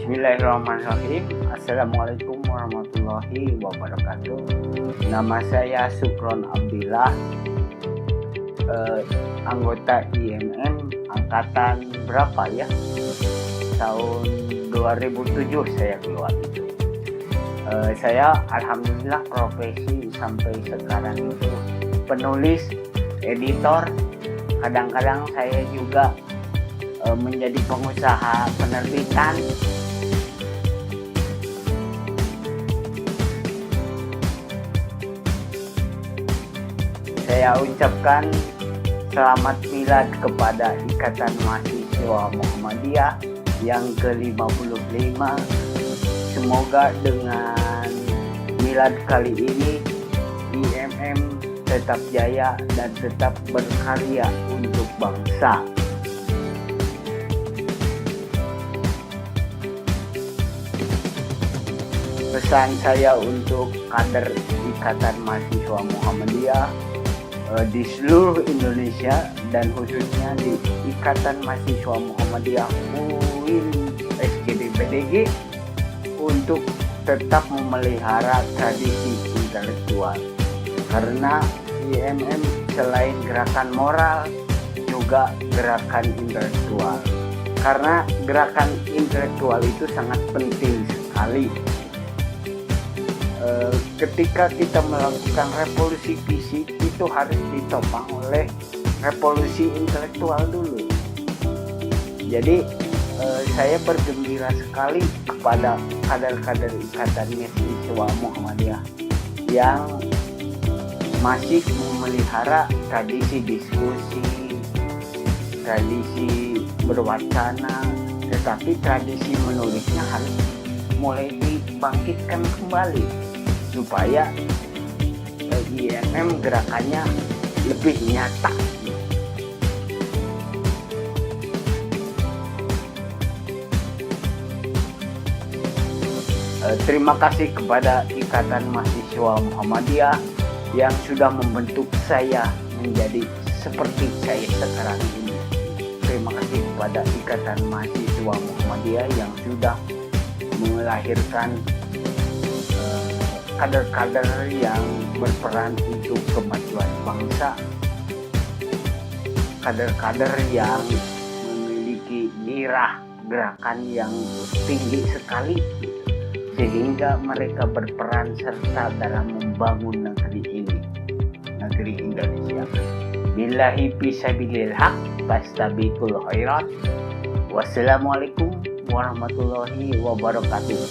Bismillahirrahmanirrahim. Assalamualaikum warahmatullahi wabarakatuh. Nama saya Sukron Abdillah, anggota IMM angkatan berapa ya? Tahun 2007 saya keluar itu. Saya alhamdulillah profesi sampai sekarang itu penulis, editor. Kadang-kadang saya juga menjadi pengusaha penerbitan. Saya ucapkan selamat milad kepada Ikatan Mahasiswa Muhammadiyah yang ke-55. Semoga dengan milad kali ini IMM tetap jaya dan tetap berkarya untuk bangsa. Pesan saya untuk kader Ikatan Mahasiswa Muhammadiyah di seluruh Indonesia dan khususnya di Ikatan Mahasiswa Muhammadiyah UIN SGD PDG untuk tetap memelihara tradisi intelektual, karena IMM selain gerakan moral juga gerakan intelektual, karena gerakan intelektual itu sangat penting sekali. Ketika kita melakukan revolusi fisik itu harus ditopang oleh revolusi intelektual dulu. Jadi saya bergembira sekali kepada kader-kader Ikatan Mahasiswa Muhammadiyah yang masih memelihara tradisi diskusi, tradisi berwacana, tetapi tradisi menulisnya harus mulai dibangkitkan kembali supaya IMM gerakannya lebih nyata. Terima kasih kepada Ikatan Mahasiswa Muhammadiyah yang sudah membentuk saya menjadi seperti saya sekarang ini. Terima kasih kepada Ikatan Mahasiswa Muhammadiyah yang sudah melahirkan kader-kader yang berperan untuk kemajuan bangsa, kader-kader yang memiliki gairah gerakan yang tinggi sekali sehingga mereka berperan serta dalam membangun negeri ini, negeri Indonesia. Billahi fisabilil haq fastabiqul khairat. Wassalamualaikum warahmatullahi wabarakatuh.